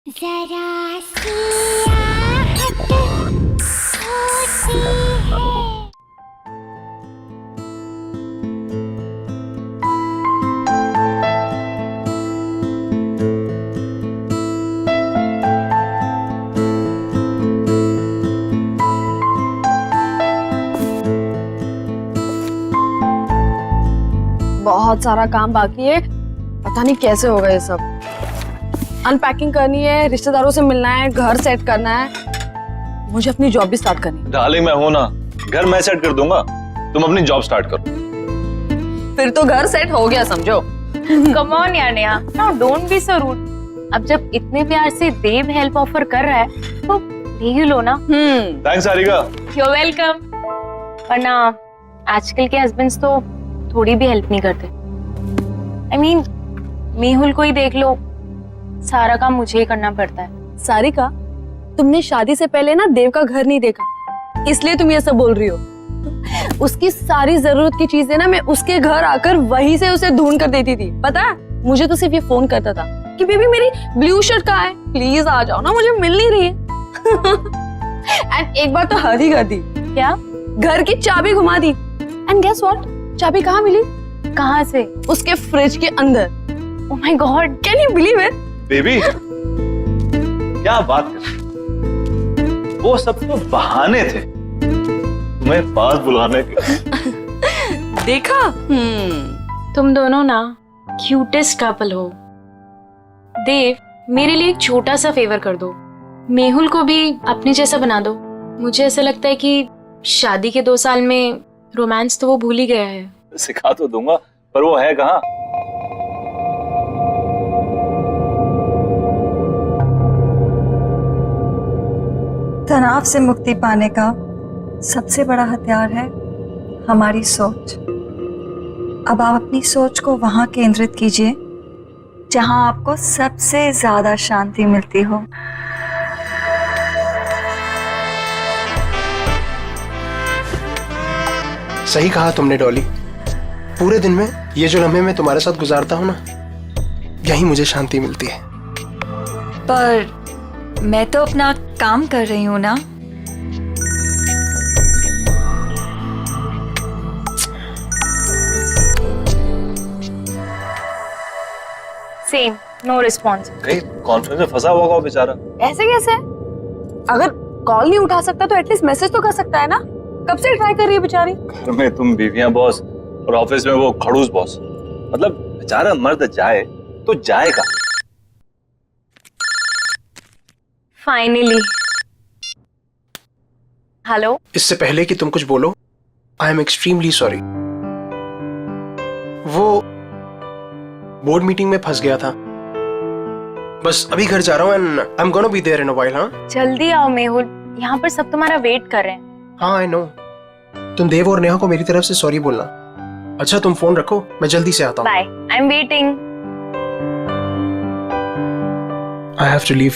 जरा सी आहट होती है। बहुत सारा काम बाकी है, पता नहीं कैसे होगा ये सब। अनपैकिंग करनी है, रिश्तेदारों से मिलना है, घर सेट करना है, मुझे अपनी जॉब भी स्टार्ट करनी है। डार्लिंग मैं हूं ना, घर मैं सेट कर दूंगा, तुम अपनी जॉब स्टार्ट करो। फिर तो घर सेट हो गया समझो। कम ऑन यार Neha, now don't be so rude. अब जब इतने प्यार से देव हेल्प ऑफर कर रहा है तो ले ही लो ना। Thanks Sarika. You are welcome. वरना आजकल के हस्बैंड्स तो थोड़ी भी हेल्प नहीं करते। I mean, मेहुल को ही देख लो, सारा काम मुझे ही करना पड़ता है। सारिका, तुमने शादी से पहले ना देव का घर नहीं देखा, इसलिए तुम ये सब बोल रही हो। उसकी सारी जरूरत की चीजें ना मैं उसके घर आकर वहीं से उसे ढूंढ कर देती थी। पता है, मुझे तो सिर्फ ये फोन करता था कि बेबी मेरी ब्लू शर्ट कहाँ है, प्लीज आ जाओ ना, मुझे मिल नहीं रही है। एंड एक बार तो हद ही कर दी। क्या? घर की चाबी घुमा दी। एंड गेस व्हाट, चाबी कहाँ मिली? कहाँ से? उसके फ्रिज के अंदर। Oh my God, can you believe it? Baby क्या बात कर, वो सब तो बहाने थे तुम्हें पास बुलाने के। देखा? तुम दोनों ना क्यूटेस्ट कपल हो। देव, मेरे लिए एक छोटा सा फेवर कर दो, मेहुल को भी अपने जैसा बना दो। मुझे ऐसा लगता है कि शादी के 2 साल में रोमांस तो वो भूल ही गया है। सिखा तो दूंगा, पर वो है कहाँ? तनाव से मुक्ति पाने का सबसे बड़ा हथियार है हमारी सोच। अब आप अपनी सोच को वहां केंद्रित कीजिए जहां आपको सबसे ज्यादा शांति मिलती हो। सही कहा तुमने डॉली, पूरे दिन में ये जो लम्हे मैं तुम्हारे साथ गुजारता हूँ ना, यही मुझे शांति मिलती है। पर मैं तो अपना काम कर रही हूँ ना। Same, no response. कहीं कॉन्फ्रेंस में फंसा हुआ होगा बेचारा। ऐसे कैसे? अगर कॉल नहीं उठा सकता तो एटलीस्ट मैसेज तो कर सकता है ना। कब से ट्राई कर रही है बेचारी। घर में तुम बीवियां बॉस और ऑफिस में वो खड़ूस बॉस, मतलब बेचारा मर्द जाए तो जाएगा। फाइनली। हेलो। इससे पहले कि तुम कुछ बोलो, आई एम एक्सट्रीमली सॉरी। वो बोर्ड मीटिंग में फंस गया था, बस अभी घर जा रहा हूँ and I am gonna be there in a while. हाँ जल्दी आओ मेहुल, यहाँ पर सब तुम्हारा वेट कर रहे हैं। हाँ आई नो। तुम देव और नेहा को मेरी तरफ से सॉरी बोलना। अच्छा तुम फोन रखो, मैं जल्दी से आता हूँ। Bye, I am waiting. I have to leave.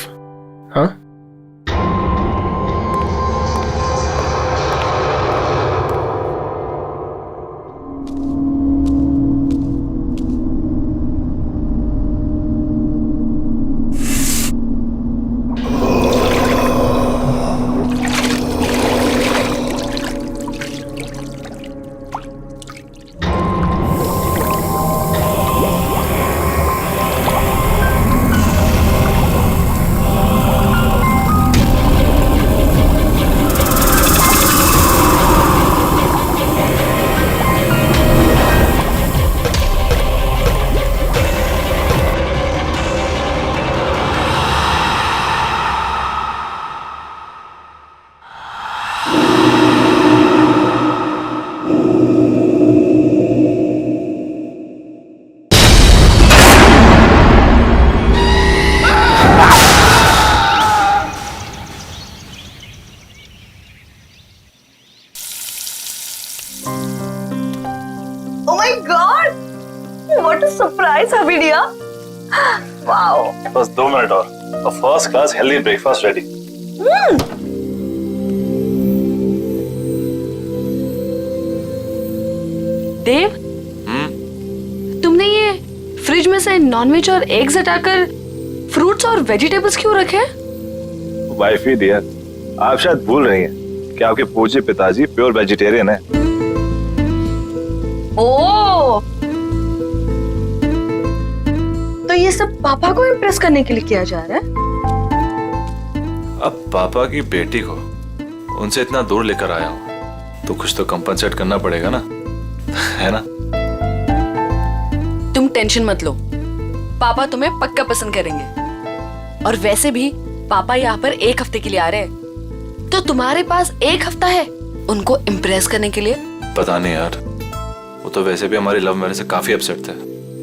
हाँ Oh my God! What a surprise, Habidia! Wow! बस 2 मिनट और first class healthy breakfast ready. Dev, तुमने ये फ्रिज में से नॉनवेज और एग्स हटाकर फ्रूट्स और वेजिटेबल्स क्यों रखे हैं? वाइफ ही डियर, आप शायद भूल रही हैं कि आपके पूज्य पिताजी प्योर वेजिटेरियन है। ओ, तो ये सब पापा को इम्प्रेस करने के लिए किया जा रहा है? अब पापा की बेटी को उनसे इतना दूर लेकर आया हूं तो कुछ तो कंपनसेट करना पड़ेगा ना, है ना? तुम टेंशन मत लो, पापा तुम्हें पक्का पसंद करेंगे। और वैसे भी पापा यहाँ पर 1 हफ्ते के लिए आ रहे हैं, तो तुम्हारे पास 1 हफ्ता है उनको इम्प्रेस करने के लिए। पता नहीं यार, वो तो वैसे भी हमारी लव मैरिज से काफी अपसेट थे।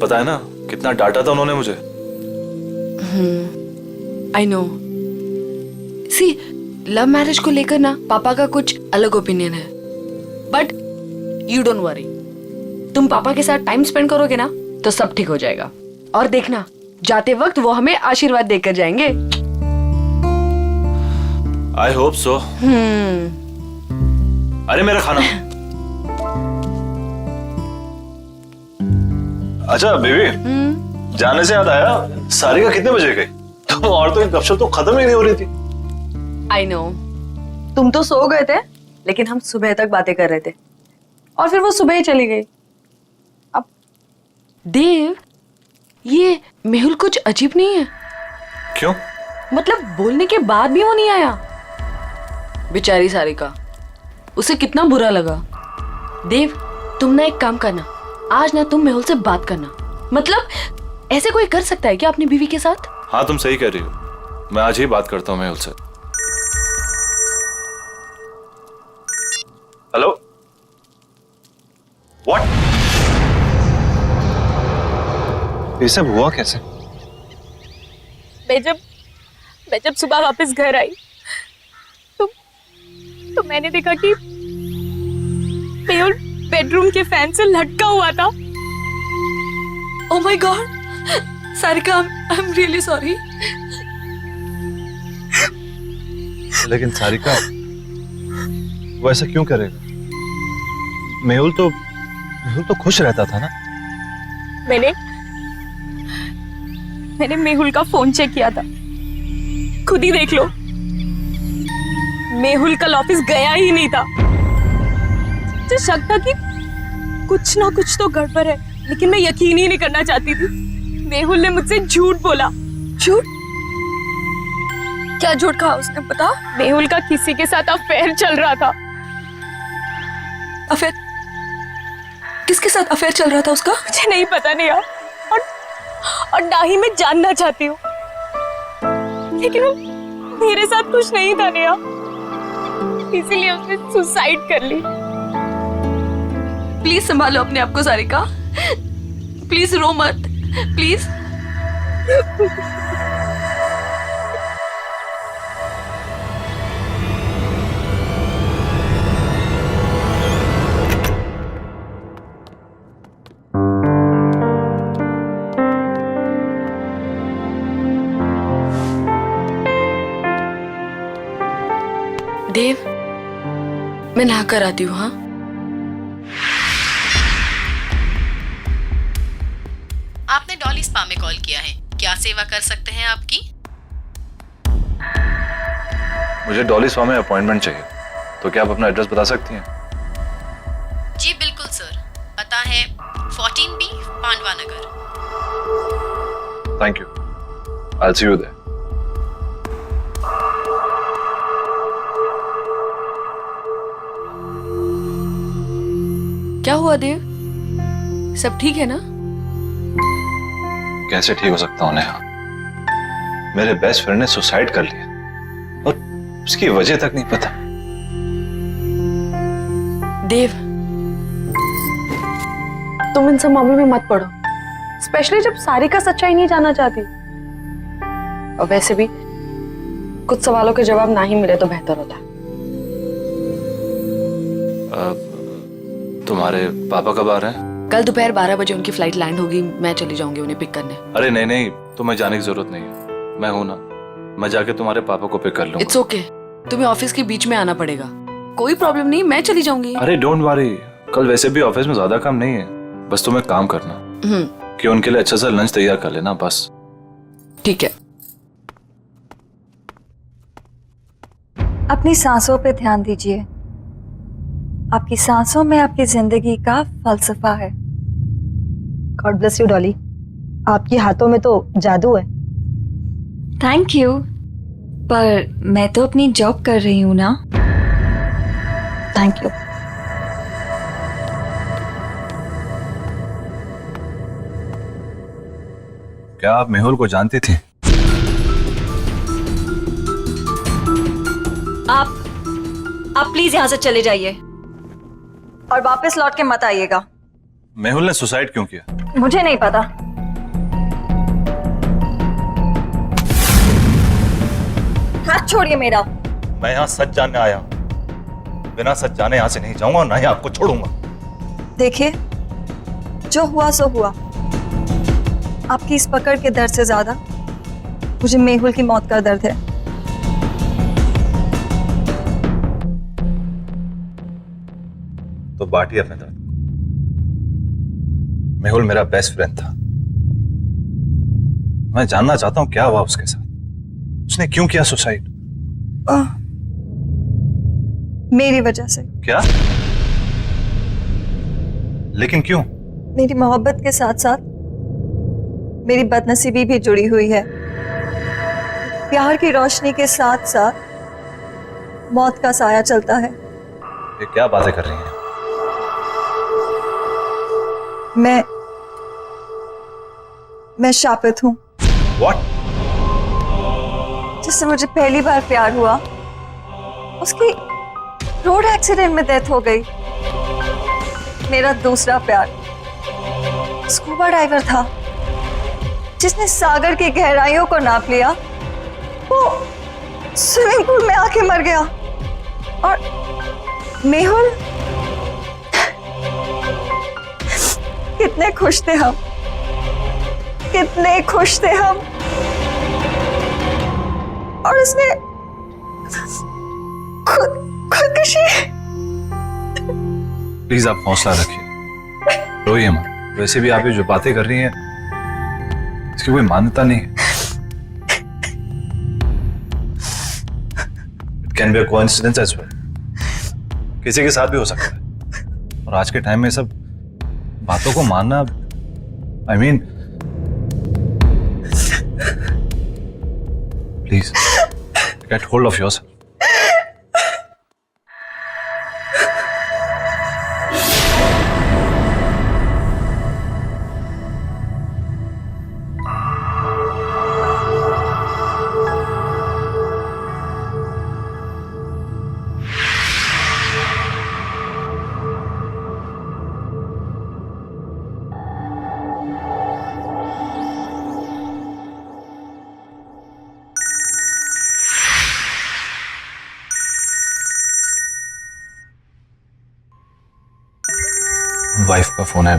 पता है ना कितना डांटा था उन्होंने मुझे। I know. See, love marriage को लेकर ना पापा का कुछ अलग ओपिनियन है, बट यू डोंट वरी। तुम पापा के साथ टाइम स्पेंड करोगे ना तो सब ठीक हो जाएगा। और देखना, जाते वक्त वो हमें आशीर्वाद देकर जाएंगे। I hope so. अरे मेरा खाना। अच्छा बेबी, जाने से याद आया, सारिका कितने बजे गई? तुम औरतों की गपशप तो खत्म ही नहीं हो रही थी। आई नो, तुम तो सो गए थे, लेकिन हम सुबह तक बातें कर रहे थे और फिर वो सुबह ही चली गई। अब देव, ये मेहुल कुछ अजीब नहीं है? क्यों? मतलब बोलने के बाद भी वो नहीं आया। बेचारी सारिका, उसे कितना बुरा लगा। देव, तुम ना एक काम करना, आज ना तुम मेहुल से बात करना। मतलब ऐसे कोई कर सकता है क्या अपनी बीवी के साथ? हाँ तुम सही कह रही हो, मैं आज ही बात करता हूँ मेहुल से। Hello, what? ये सब हुआ कैसे? मैं जब सुबह वापस घर आई तो मैंने देखा कि मेहुल बेडरूम के फैन से लटका हुआ था। Oh my God, Sarika, I am really sorry. लेकिन सारिका, वो ऐसा क्यों करेगा? मेहुल तो खुश रहता था ना। मैंने मेहुल का फोन चेक किया था, खुद ही देख लो। मेहुल कल ऑफिस गया ही नहीं था। मुझे शक था कि कुछ ना कुछ तो गड़बड़ है, लेकिन मैं यकीन ही नहीं करना चाहती थी। मेहुल ने मुझसे झूठ बोला। झूठ? क्या झूठ कहा उसने, बता? मेहुल का किसी के साथ अफेयर चल रहा था। अफेयर? किसके साथ अफेयर चल रहा था उसका? मुझे नहीं पता नहीं यार, और ना ही मैं जानना चाहती हूँ, लेकिन वो मेरे साथ कुछ नहीं था नेहा, इसीलिए उसने सुसाइड कर ली। प्लीज संभालो अपने आप को सारिका, प्लीज रो मत, प्लीज। देव, मैं नहा कर आती हूँ। हाँ, आपने डॉली स्पा में कॉल किया है, क्या सेवा कर सकते हैं आपकी? मुझे डॉली स्पा में अपॉइंटमेंट चाहिए, तो क्या आप अपना एड्रेस बता सकती हैं? जी बिल्कुल सर, पता है 14B Pandava Nagar. Thank you, I will see you there. क्या हुआ देव, सब ठीक है ना? कैसे ठीक हो सकता हूँ नेहा? मेरे बेस्ट फ्रेंड ने सुसाइड कर लिया और उसकी वजह तक नहीं पता। देव, तुम इन सब मामलों में मत पड़ो, स्पेशली जब सारिका सच्चाई नहीं जानना चाहती। और वैसे भी कुछ सवालों के जवाब ना ही मिले तो बेहतर होता है। तुम्हारे पापा कब आ रहे हैं? कल दोपहर 12 बजे उनकी फ्लाइट लैंड होगी, मैं चली जाऊंगी उन्हें पिक करने। अरे नहीं नहीं, तुम्हें जाने की जरूरत नहीं है, मैं हूं ना, मैं जाके तुम्हारे पापा को पिक कर लूंगा। इट्स ओके, तुम्हें ऑफिस के बीच में आना पड़ेगा, कोई प्रॉब्लम नहीं, मैं चली जाऊंगी। अरे डोंट वरी, कल वैसे भी ऑफिस में ज्यादा काम नहीं है, बस तुम्हें काम करना कि उनके लिए अच्छा सा लंच तैयार कर लेना, बस। ठीक है, अपनी सांसों पे ध्यान दीजिए। आपकी सांसों में आपकी जिंदगी का फलसफा है। गॉड ब्लेस यू डॉली, आपके हाथों में तो जादू है। थैंक यू, पर मैं तो अपनी जॉब कर रही हूँ ना। Thank you. क्या आप मेहुल को जानती थी? आप प्लीज यहाँ से चले जाइए और वापस लौट के मत आइएगा। मेहुल ने सुसाइड क्यों किया? मुझे नहीं पता। हाथ छोड़िए मेरा। मैं यहाँ सच जानने आया हूँ। बिना सच जाने यहाँ से नहीं जाऊंगा और ना ही आपको छोड़ूंगा। देखिए, जो हुआ सो हुआ। आपकी इस पकड़ के दर्द से ज्यादा मुझे मेहुल की मौत का दर्द है। तो बांटिए अपने दर्द। मेहुल मेरा बेस्ट फ्रेंड था। मैं जानना चाहता हूं क्या हुआ उसके साथ। उसने क्यों किया सुसाइड? मेरी वजह से। क्या? लेकिन क्यों? मेरी मोहब्बत के साथ साथ मेरी बदनसीबी भी जुड़ी हुई है। प्यार की रोशनी के साथ साथ मौत का साया चलता है। ये क्या बातें कर रही हैं? मैं शापित हूं। What? जिससे मुझे पहली बार प्यार हुआ, उसकी रोड एक्सीडेंट में डेथ हो गई। मेरा दूसरा प्यार स्कूबा डाइवर था, जिसने सागर की गहराइयों को नाप लिया। वो स्विमिंग पूल में आके मर गया। और मेहुल, कितने खुश थे हम, कितने खुश थे हम। और उसने खुदकुशी। प्लीज आप हौसला रखिए, रोइए मत। वैसे भी आप ये जो बातें कर रही हैं इसकी कोई मान्यता नहीं है। It can be a coincidence as well. किसी के साथ भी हो सकता है। और आज के टाइम में सब बातों को मानना, I mean, please get hold of yourself. Wife का फोन है,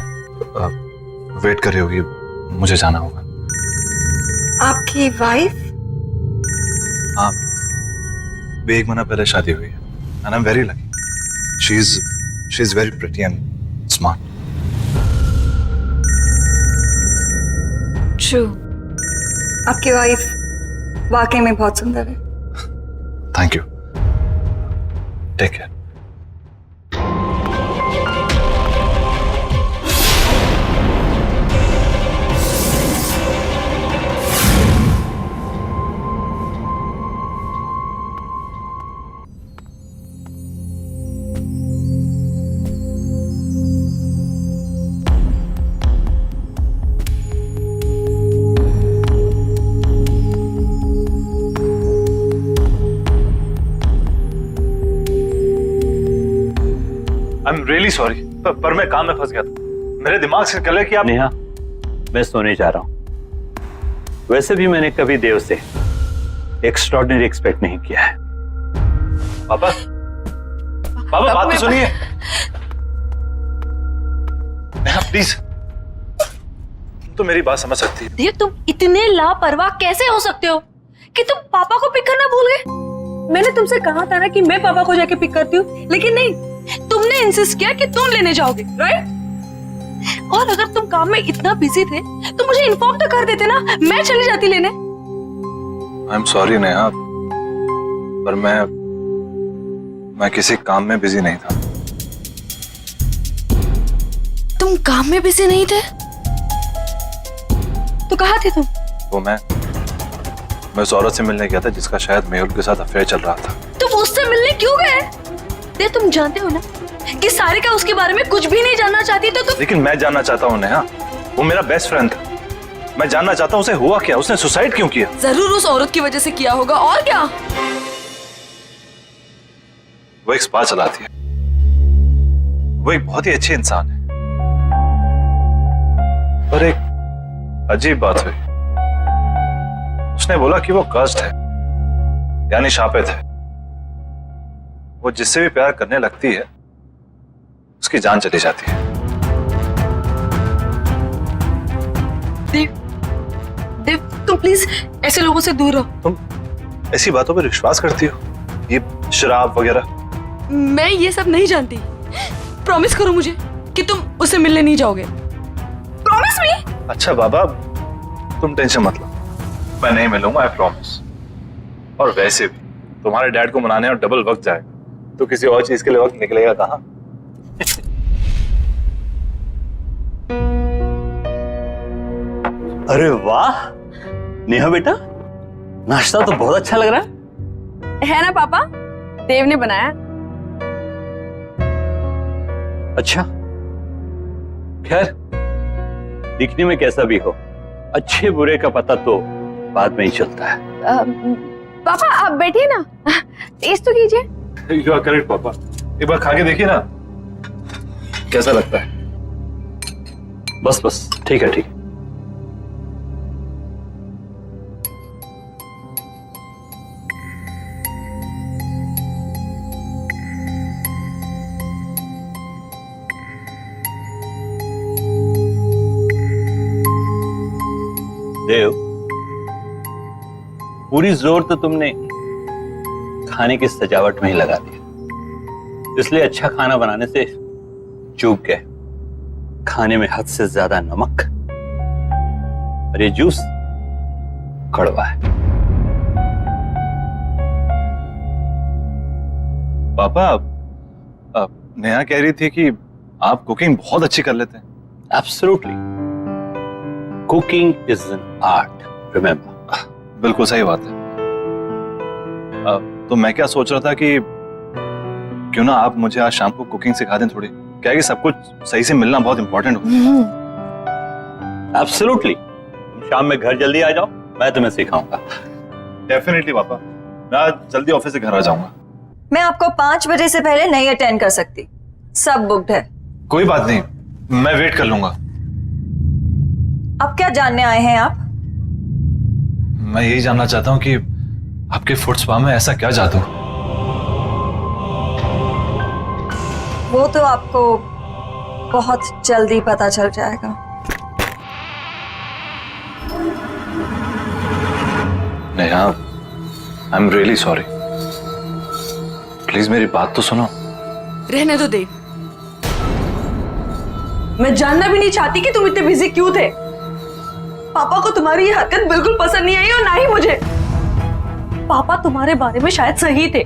वेट कर रही होगी, मुझे जाना होगा। आपकी वाइफ? हाँ, भी 1 महीना पहले शादी हुई है। And I am very lucky. She is very pretty and smart. True, आपकी वाइफ वाकई में बहुत सुंदर है। Thank you. Take care. I am really sorry, पर मैं काम में फंस गया था। मेरे दिमाग से निकल गया कि आप। नेहा, मैं सोने जा रहा हूं। वैसे भी मैंने कभी देव से एक्स्ट्रॉर्डिनरी एक्सपेक्ट नहीं किया है। पापा, पापा बात तो सुनिए। नेहा प्लीज, तुम तो मेरी बात समझ सकती है। देव, तुम इतने लापरवाह कैसे हो सकते हो कि तुम पापा को पिक करना भूल गए? मैंने तुमसे कहा था ना कि मैं पापा को जाके पिक करती हूँ, लेकिन नहीं, तुमने इंसिस्ट किया कि तुम लेने जाओगे, राइट? और अगर तुम काम में इतना बिजी थे तो मुझे इन्फॉर्म तो कर देते ना, मैं चली जाती लेने। आई एम सॉरी नेहा, पर मैं मैं किसी काम में बिजी नहीं था। तुम काम में बिजी नहीं थे तो कहाँ थे तुम? वो मैं उस औरत से मिलने गया था जिसका शायद मेहुल के साथ अफेयर चल रहा था। तुम उससे मिलने क्यों गए? देव, तुम जानते हो ना कि सारिका उसके बारे में कुछ भी नहीं जानना चाहती, तो तुम। लेकिन मैं जानना चाहता हूँ नेहा, वो मेरा बेस्ट फ्रेंड था। मैं जानना चाहता हूँ उसे हुआ क्या, उसने सुसाइड क्यों किया? जरूर उस औरत की वजह से किया होगा, और क्या? वो एक स्पा चलाती है, वो एक बहुत ही अच्छी इंसान है, पर एक अजीब बात हुई। उसने बोला कि वो कर्स्ड है, यानी शापित है। वो जिससे भी प्यार करने लगती है उसकी जान चली जाती है। देव, तुम प्लीज ऐसे लोगों से दूर रहो। तुम ऐसी बातों पर विश्वास करती हो, ये शराब वगैरह? मैं ये सब नहीं जानती। प्रॉमिस करो मुझे कि तुम उससे मिलने नहीं जाओगे। Promise me. अच्छा बाबा, तुम टेंशन मत लो, मैं नहीं मिलूंगा, आई प्रॉमिस। और वैसे भी तुम्हारे डैड को मनाने और डबल वक्त जाएगा, तो किसी और चीज के लिए वक्त निकलेगा कहाँ? अरे वाह नेहा बेटा, नाश्ता तो बहुत अच्छा लग रहा है ना पापा? देव ने बनाया। अच्छा, खैर दिखने में कैसा भी हो, अच्छे बुरे का पता तो बाद में ही चलता है। पापा आप बैठिए ना, टेस्ट तो कीजिए। यू आर करेक्ट पापा, एक बार खा के देखिए ना कैसा लगता है। बस ठीक है, ठीक है। देव, पूरी जोर तो तुमने खाने की सजावट में ही लगा दिया, इसलिए अच्छा खाना बनाने से चूक गए। खाने में हद से ज्यादा नमक और ये जूस कड़वा है। पापा, नेहा कह रही थी कि आप कुकिंग बहुत अच्छी कर लेते हैं। Absolutely, cooking is an art, remember. बिल्कुल सही बात है। तो मैं क्या सोच रहा था कि क्यों ना आप मुझे आज शाम को कुकिंग सिखा दें थोड़ी, क्या है कि सब कुछ सही से मिलना बहुत इंपॉर्टेंट होता है। एब्सोल्युटली, तुम शाम में घर जल्दी आ जाओ, मैं तुम्हें सिखाऊंगा। डेफिनेटली पापा, मैं आज जल्दी ऑफिस से घर आ जाऊंगा। मैं आपको 5 बजे से पहले नहीं अटेंड कर सकती, सब बुक्ड है। कोई बात नहीं, मैं वेट कर लूंगा। अब क्या जानने आए हैं आप? मैं यही जानना चाहता हूँ कि आपके फुट स्पा में ऐसा क्या जादू? वो तो आपको बहुत जल्दी पता चल जाएगा। नेहा, आई एम रियली सॉरी, प्लीज मेरी बात तो सुनो। रहने दो देव, मैं जानना भी नहीं चाहती कि तुम इतने बिजी क्यों थे। पापा को तुम्हारी ये हरकत बिल्कुल पसंद नहीं आई और ना ही मुझे। पापा तुम्हारे बारे में शायद सही थे।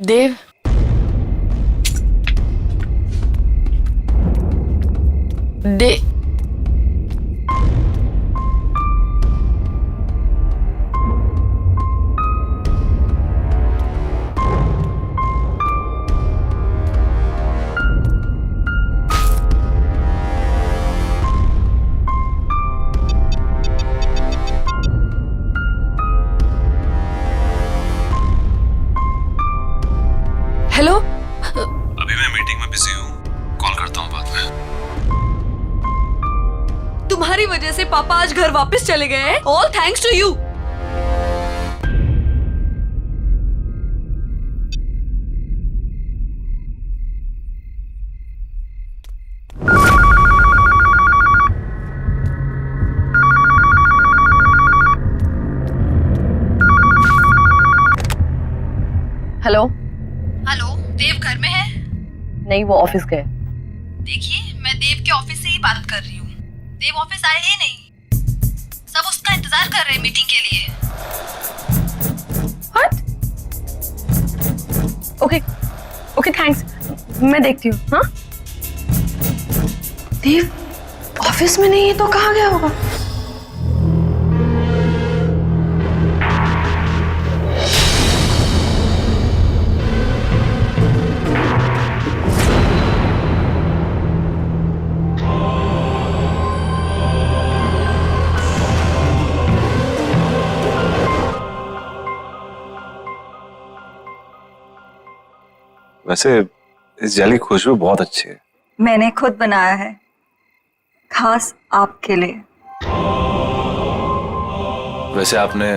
देव, घर वापस चले गए हैं, all thanks to you. Hello. Hello, Dev घर में है? नहीं, वो ऑफिस गए। देखिए, मैं देव के ऑफिस से ही बात कर रही हूँ। देव ऑफिस आए ही नहीं। सब उसका इंतजार कर रहे हैं मीटिंग के लिए। व्हाट? ओके ओके, थैंक्स, मैं देखती हूँ। हाँ, देव ऑफिस में नहीं है तो कहाँ गया होगा? वैसे इस जेली की खुशबू बहुत अच्छी है। मैंने खुद बनाया है, खास आपके लिए। वैसे आपने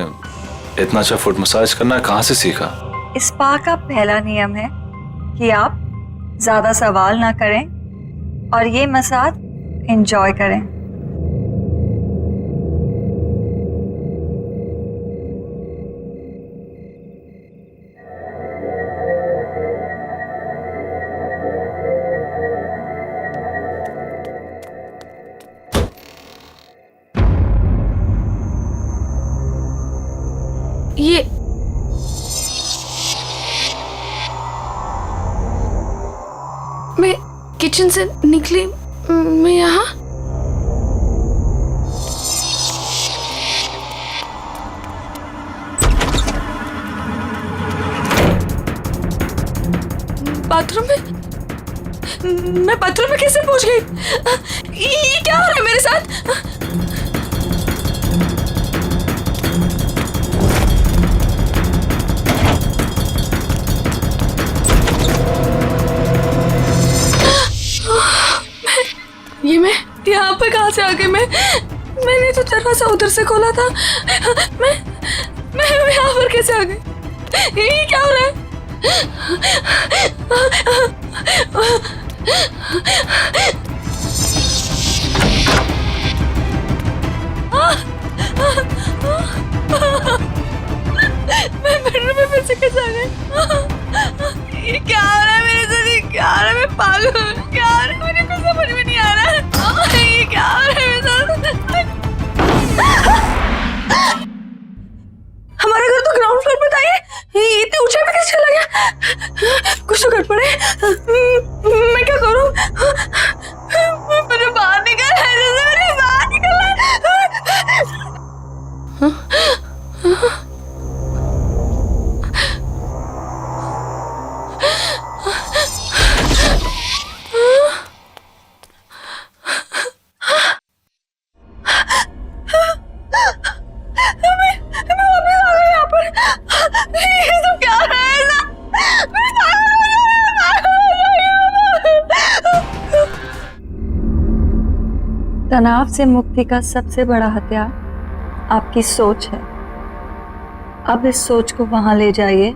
इतना अच्छा फुट मसाज करना कहाँ से सीखा? इस स्पा का पहला नियम है कि आप ज्यादा सवाल ना करें और ये मसाज एंजॉय करें। ये मैं किचन से निकली, मैं यहाँ बाथरूम में, मैं बाथरूम में कैसे पहुंच गई? ये क्या हो रहा है मेरे साथ? मैं यहाँ पे कहाँ से आ गई? मैंने तो दरवाजा उधर से खोला था। मैं यहाँ पर कैसे आ गई? ये क्या हो रहा है? मैं बेडरूम में फिर से कैसे आ गई? ये क्या हो रहा है मेरे साथ? ये क्या हो रहा है? मैं पागल हूँ। क्या हो रहा है? मुझे कुछ समझ में नहीं आ रहा है। ये क्या हो रहा है मेरे साथ? हमारा घर तो ग्राउंड फ्लोर पे था। ये इतने ऊंचाई पे कैसे चला गया? कुछ तो गड़बड़ है। मैं क्या करूँ? मुझे बाहर निकलना है। मुझे बाहर निकलना है। तनाव से मुक्ति का सबसे बड़ा हथियार आपकी सोच है। अब इस सोच को वहां ले जाइए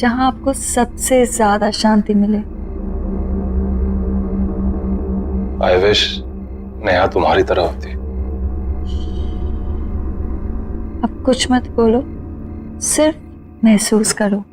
जहां आपको सबसे ज्यादा शांति मिले। आई विश नेहा तुम्हारी तरह होती। अब कुछ मत बोलो, सिर्फ महसूस करो।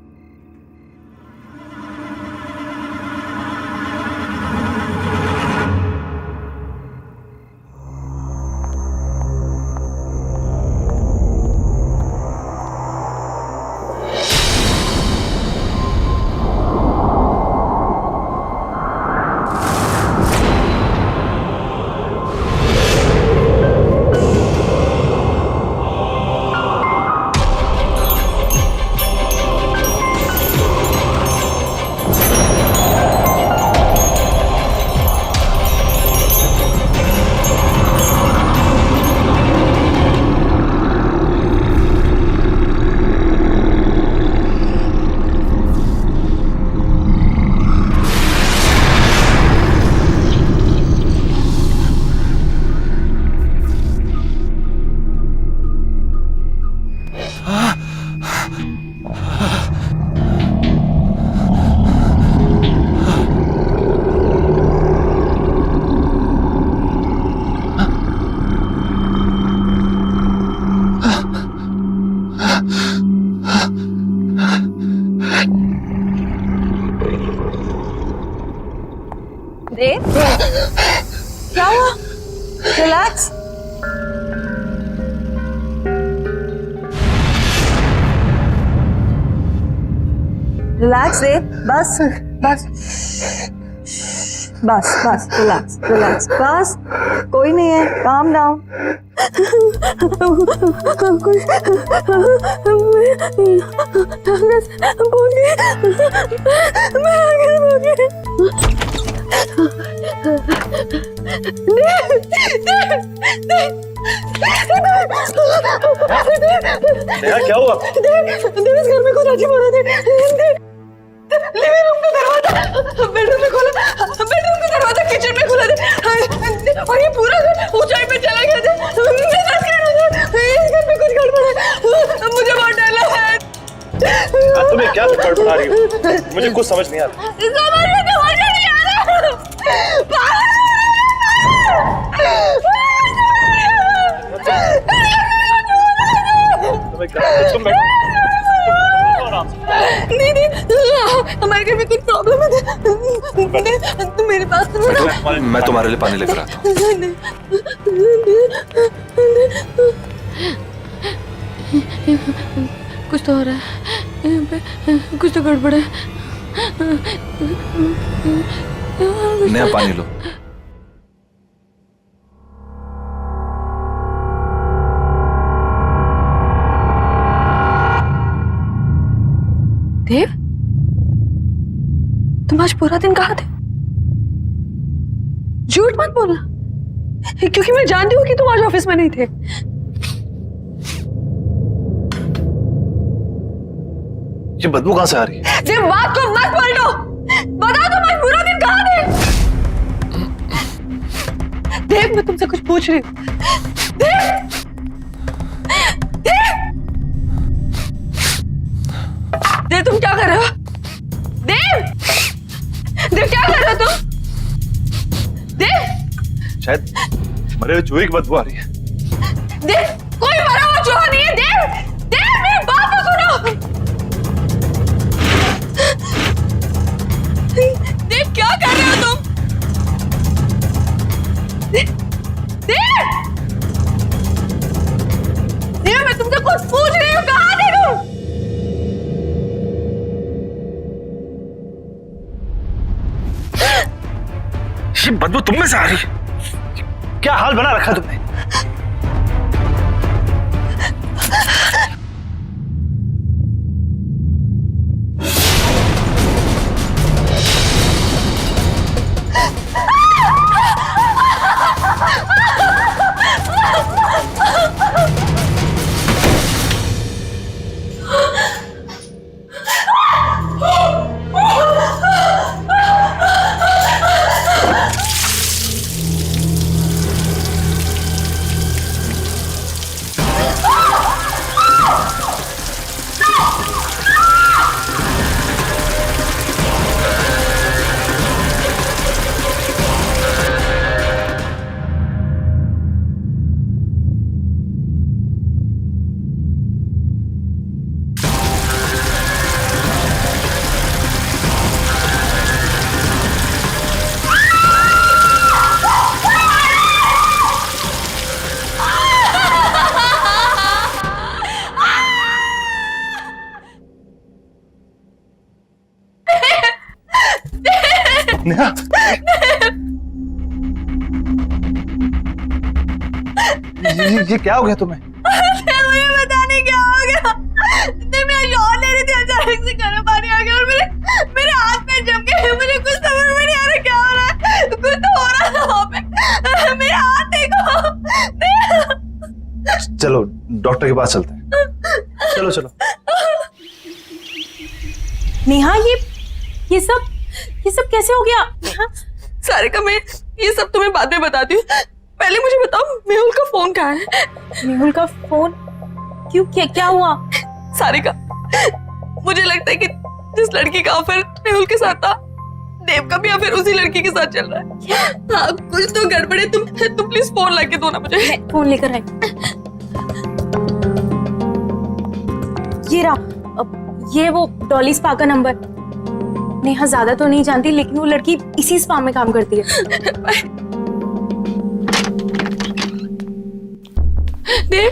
रिलैक्स देव, बस बस बस बस, रिलैक्स रिलैक्स, बस कोई नहीं है, काम डाउन। नेहा क्या हुआ? देव इस घर में कुछ अजीब हो रहा था। लिविंग रूम का दरवाजा बेडरूम में खोला, बेडरूम का दरवाजा किचन में खुला था और ये पूरा घर ऊंचाई पे चला गया था। मैं सच कह रहा हूँ, इस घर में कुछ गड़बड़ है, मुझे बहुत डर लग रहा है। तुम्हें क्या गड़बड़ा रही हो? मुझे कुछ समझ नहीं आ रहा। समझ नहीं आ रहा। तुम बैठो आराम से। नहीं हमारे घर में कुछ प्रॉब्लम है, तुम मेरे पास मैं तुम्हारे लिए पानी लेकर आता हूँ। कुछ तो हो रहा है यहाँ पे, कुछ तो गड़बड़ है। नेहा पानी लो। देव, तुम आज पूरा दिन कहाँ थे? झूठ मत बोलना, क्योंकि मैं जानती हूँ कि तुम आज ऑफिस में नहीं थे। ये बदबू कहाँ से आ रही है? देव, बात को मत पलटो, बताओ तुम आज पूरा दिन कहाँ थे? देव, मैं तुमसे कुछ पूछ रही हूँ। देव, देव तुम क्या कर रहे हो? देव, देव क्या कर रहे हो तुम? देव, शायद मरे हुए चूहे की बदबू आ रही है। देव, कोई मरा हुआ चूहा नहीं है। देव, देव मेरी बात तो सुनो। देव क्या कर रहे हो तुम? देव, देव मैं तुमसे कुछ पूछ रही हूँ, कहाँ थे तुम? ये बदबू तुम में से आ रही है। क्या हाल बना रखा तुमने? नेहा, ये क्या हो गया तुम्हें? मुझे पता नहीं क्या हो गया। मैं शॉट ले रही थी, अचानक से गर्म पानी आ गया और मेरे हाथ में जम गए। मुझे कुछ समझ में नहीं आ रहा क्या हो रहा है। कुछ तो हो रहा था वहाँ पे। मेरे हाथ देखो। चलो डॉक्टर के पास चलते हैं। चलो चलो। नेहा, ये सब कैसे हो गया? सारिका, मैं ये सब तुम्हें बाद में बताती हूँ, पहले मुझे बताओ मेहुल का फोन कहाँ है? मेहुल का फोन? क्यों, क्या हुआ? सारिका, मुझे लगता है कि जिस लड़की का अफेयर मेहुल के साथ था, देव का भी अफेयर उसी लड़की के साथ चल रहा है। हाँ, कुछ तो गड़बड़ है। तुम प्लीज फोन लाके दो ना मुझे। फोन लेकर आई। ये रहा, ये वो डॉली स्पा का नंबर। नेहा ज्यादा तो नहीं जानती, लेकिन वो लड़की इसी स्पा में काम करती है। देव,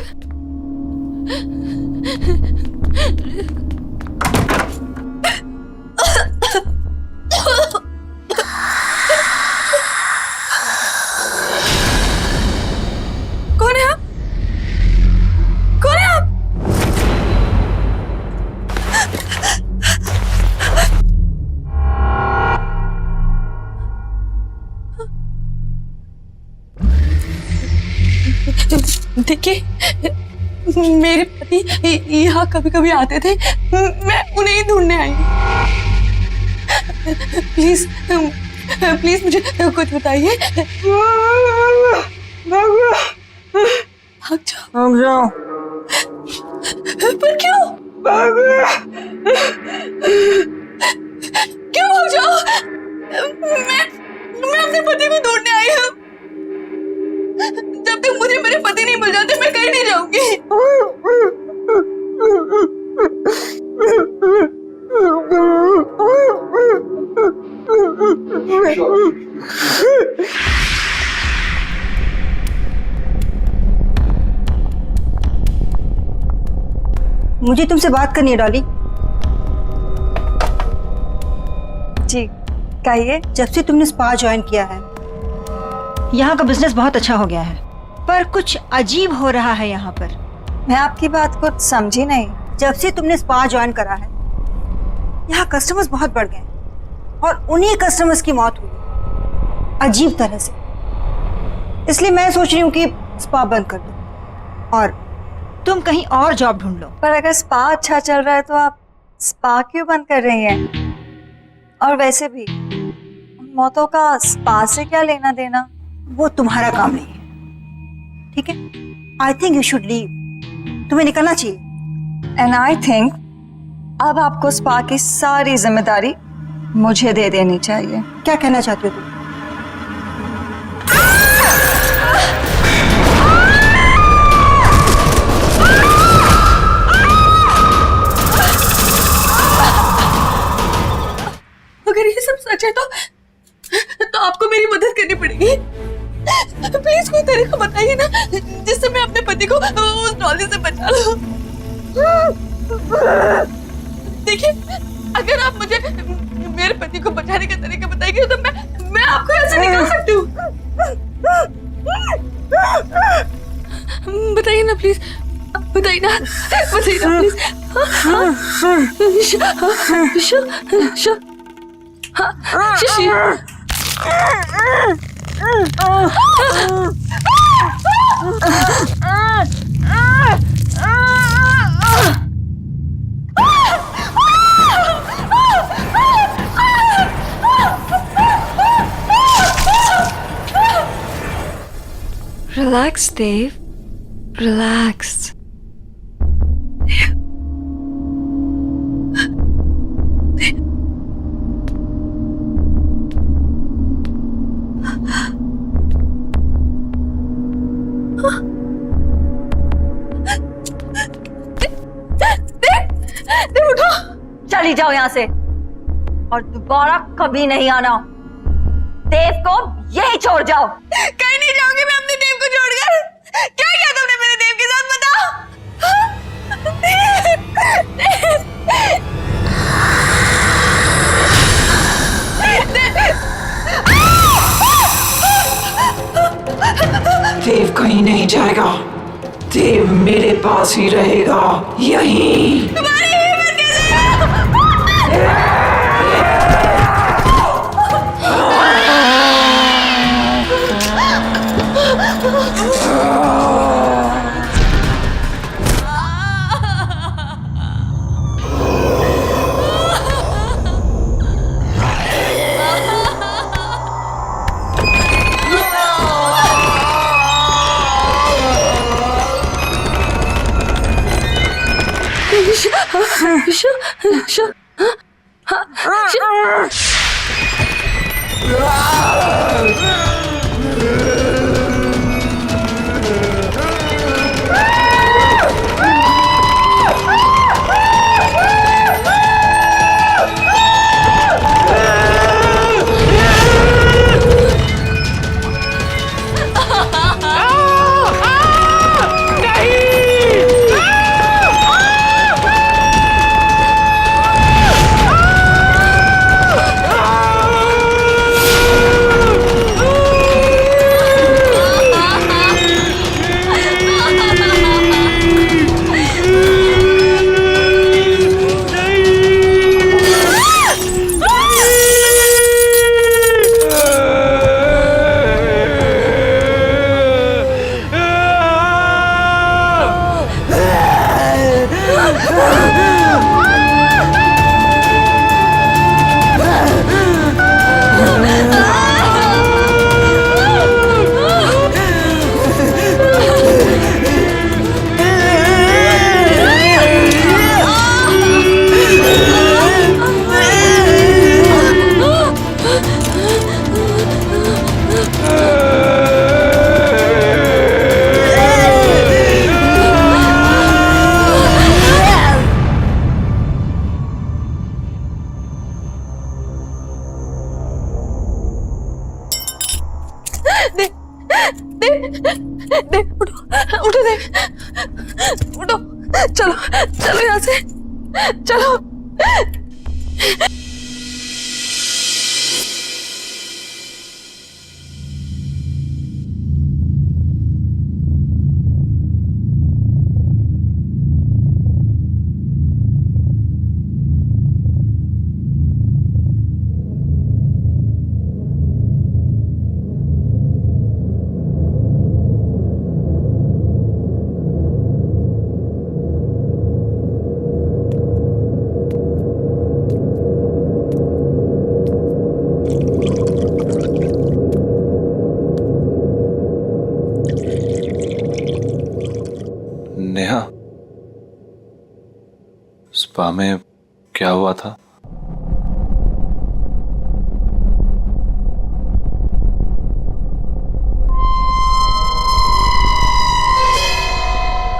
कि मेरे पति यहाँ कभी कभी आते थे, मैं उन्हें ही ढूंढने आई हूँ। प्लीज प्लीज मुझे कुछ बताइए। भाग जाओ। पर क्यों? क्यों भाग जाओ? मैं अपने पति को ढूंढने आई हूँ। जब तक मुझे मेरे पति नहीं मिल जाते मैं कहीं नहीं जाऊंगी। मुझे तुमसे बात करनी है डॉली। जी कहिए। जब से तुमने स्पा ज्वाइन किया है, यहाँ का बिजनेस बहुत अच्छा हो गया है, पर कुछ अजीब हो रहा है यहाँ पर। मैं आपकी बात को समझी नहीं। जब से तुमने स्पा ज्वाइन करा है, यहाँ कस्टमर्स बहुत बढ़ गए हैं और उन्हीं कस्टमर्स की मौत हुई अजीब तरह से। इसलिए मैं सोच रही हूँ कि स्पा बंद कर दो और तुम कहीं और जॉब ढूंढ लो। पर अगर स्पा अच्छा चल रहा है तो आप स्पा क्यों बंद कर रही हैं? और वैसे भी मौतों का स्पा से क्या लेना देना? वो तुम्हारा काम नहीं है, ठीक है? I think you should leave. तुम्हें निकलना चाहिए। एंड आई थिंक अब आपको स्पा की सारी जिम्मेदारी मुझे दे देनी चाहिए। क्या कहना चाहती हो तुम? अगर ये सब सच है तो आपको मेरी मदद करनी पड़ेगी। प्लीज कोई तरीका बताइए ना जिससे मैं अपने पति को उस डॉली से बचा लूं। देखिए, अगर आप मुझे मेरे पति को बचाने का तरीका बताएंगे तो मैं आपको ऐसे निकाल सकती हूँ। बताइए ना प्लीज, बताइए ना प्लीज। Relax, Dave. Relax. चली जाओ यहाँ से और दोबारा कभी नहीं आना। देव को यही छोड़ जाओ। कहीं नहीं जाऊंगी मैं अपने देव को छोड़कर। क्या किया तुमने मेरे देव के साथ, बताओ। देव कहीं नहीं जाएगा। देव मेरे पास ही रहेगा, यहीं। तुम्हारी हिम्मत कैसे है? देव उठो, उठो देव, उठो, चलो चलो यहाँ से, चलो। नेहा, स्पा में क्या हुआ था?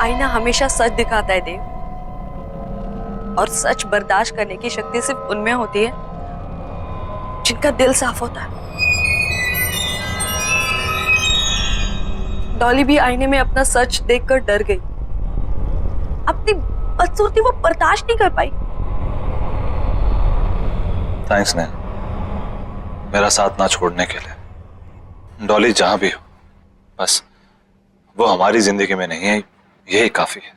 आईना हमेशा सच दिखाता है देव, और सच बर्दाश्त करने की शक्ति सिर्फ उनमें होती है जिनका दिल साफ होता है। डॉली भी आईने में अपना सच देखकर डर गई। अपनी बदसूरती वो बर्दाश्त नहीं कर पाई। थैंक्स नेहा, मेरा साथ ना छोड़ने के लिए। डॉली जहां भी हो, बस वो हमारी जिंदगी में नहीं है, यही काफी है।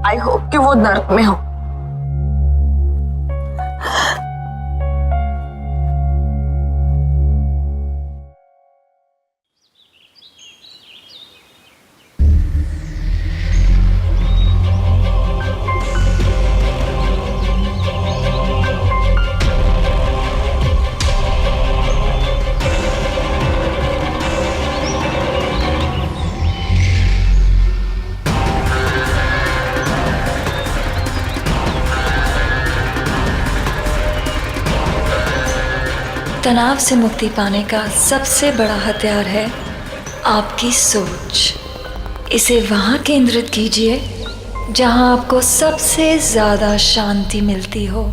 आई होप कि वो नर्क में हो। तनाव से मुक्ति पाने का सबसे बड़ा हथियार है आपकी सोच। इसे वहाँ केंद्रित कीजिए जहाँ आपको सबसे ज़्यादा शांति मिलती हो।